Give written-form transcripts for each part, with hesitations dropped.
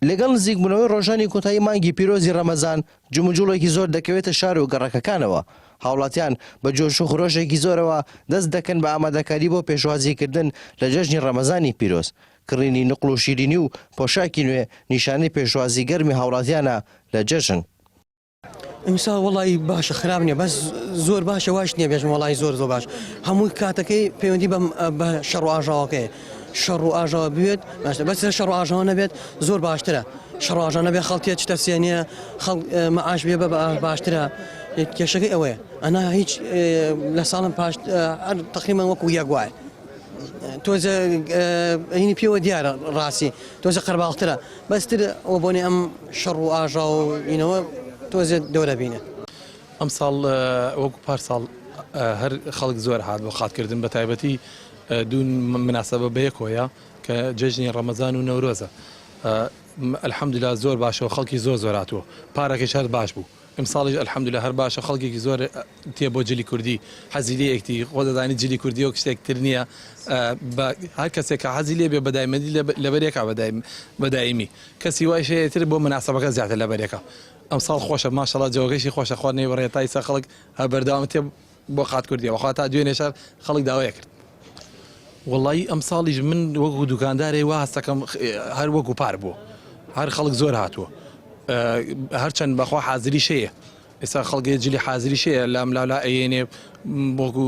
لەگەڵ نزیکبوونەوەی ڕۆژانی کۆتایی مانگی پیرۆزی ڕەمەزان جموجوڵێکی زۆر دەکەوێتە شار و گەڕەکەکانەوە. هاوڵاتیان بە جۆش و خرۆشێکی زۆرەوە دەست دەکەن بە ئامادەکاری بۆ پێشوازیکردن لە جەژنی ڕەمەزانی پیرۆز. کڕینی نقل و شیرینی و پۆشاکی نوێ نیشانەی پێشوازی گەرمی هاوڵاتیانە لە جەژن. ئەمسا وڵی باشە خراپ نییە بەس زۆر باشە واش نییە بێژم وڵی زۆر باش هەمووی کاتەکەی پەیوەندی بە شەڕ و ئاژاوەکەی شەڕ و ئاژاوە بێت باشە بەس شەڕ و ئاژاوە نەبێت زۆر باشترە شەڕ و ئاژاوە نەبێت خەڵکیە چ تەفسیانە مەعاش بێ بە باشترە کێشەکەی ئەوەیە ئەنا هیچ لە ساڵم پاش تقریبا وەکو یەک وایە تۆزە هینی پێوە دیارە ڕاستی تۆزە قەرباڵترە بەستر ئەو بۆنێ ئەم شەڕ و ئاژاو اینەوە تۆزێ دەورە بینە. ئەم ساڵ وەکو پار ساڵ هەر خەڵک زۆر هات بۆ خاتکردن بە تایبەتی دوو مناسبە بەیەکۆیە کە جەژنی ڕەمەزان و نەورۆزە. ئەلحەمدولیلا زۆر باشەوە خەڵکی زۆر هاتووە پارەکەش هەر باش بوو. ئەم ساڵیش ئەلحەمدولیلا هەر باشە خەڵکێکی زۆر تێ بۆ جلی کوردی حەزی لێ یەکتی خۆ دەزانی جلی کوردی و شتێکتر نییە هەر کەسێک کە حەزی لێ بێ بەدایمەدی لەبەرێکە بەدایمی کەسی وای شەیەتر بۆ مناسبەکە زیاتر لەبەرێکە. ئەم ساڵ خۆشە ماشەڵڵا جۆگەیشی خۆشە خواردنەوەی بەڕێتای سە خەڵک هە بەردەوام تێ بۆ خات کوردیەوە خوا تا دوێنێ شار خەڵک داوای کرد. وڵی ئەم ساڵیش من وەکو دوکاندارێ وا هەستەکەم هەر وەکو پار بوو هەر خەڵک زۆر هاتووە هەرچەند بەخوا حازری شەیە ئێستا خەڵکی جلی حازری شەیە لام لالا ئەیێنێ بۆکو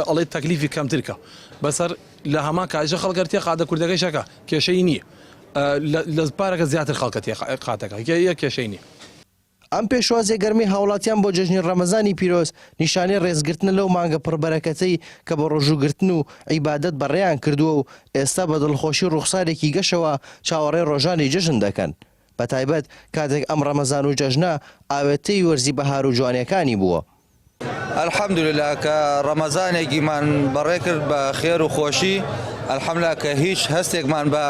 ئەڵێ تەکلیفی کەمترکە بەسەر لە هەمان کاژە خەڵگەر تێ قادە کوردەکەی شەکە کێشەی نییە لە پارەکە زیاتر خەڵکە تێ قاتەکە یەک کێشەی نییە. ئەم پێشوازی گەرمی هاوڵاتیان بۆ جەژنی ڕەمەزانی پیرۆز نیشانەی ڕێزگرتن لەو مانگە پڕبەرەکەتەی کە بە ڕۆژوگرتن و عیبادەت بەڕێیان کردووە و ئێستا بە دڵخۆشی ڕوخسارێکی گەشەوە چاوەڕێی ڕۆژانی جەژن دەکەن بە تایبەت کاتێک ئەم ڕەمەزان و جەژنە ئاوێتەی وەرزی بەهار و جوانەکانی بووە. الحەمدوللا کە ڕەمەزانێکیمان بەڕێ کرد بە خێر و خۆشی الحەمدوللا کە هیچ هەستێکمان بە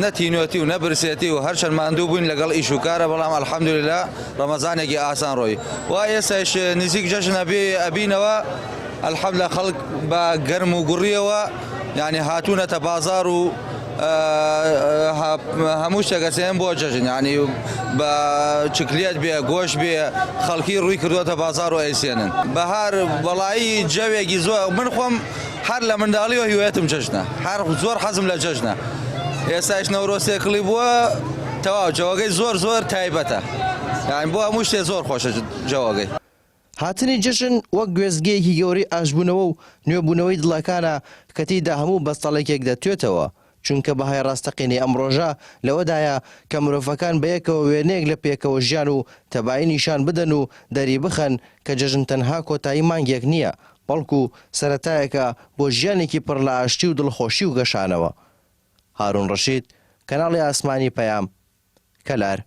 نەتینوەتی و نەبرسێتی و هەرچەند ماندوو بووین لەگەڵ ئیش و کارە بەڵام الحەمدوللا ڕەمەزانێکی ئاسان ڕۆی وا ئێستاش نزیک جەژنە ئەبینەوە الحەمدوللا خەڵک بە گەرم و گوڕیەوە یعنی هاتوونەتە بازار و هەموو شتێکەسێن بۆ جەژن ینی بە چکلێت بێ گۆشت بێ خەڵکی ڕووی کردووەتە بازار و ئەیسێنن بەهار بەڵایی جەوێکی زۆر من خۆم هەر لە منداڵیەوە هیوایەتم جەژنە هەر زۆر حەزم لە جەژنە ئێستاش نەورۆسێکڵی بووە تەواو جەوەگەی زۆر تایبەتە یان بۆ هەموو شتێ زۆر خۆشە جەوەگەی. هاتنی جەژن وەک گوێزگەیەکی گەورەی ئاشبوونەوە و نوێبوونەوەی دڵەکانە کە تێیدا هەموو بەستەڵێکێک دەتوێتەوە چونکە بەهای ڕاستەقینەی ئەم ڕۆژە لەوەدایە کە مرۆڤەکان بەیەکەوە وێنەیەک لە پێکەوە ژیان و تەبایی نیشان بدەن و دەری بخەن کە جەژن تەنها کۆتایی مانگێک نییە بەڵکو سەرەتایەکە بۆ ژیانێکی پڕ لە ئاشتی و دڵخۆشی و گەشانەوە. هارون ڕەشید، کەناڵی ئاسمانی پەیام، کەلار.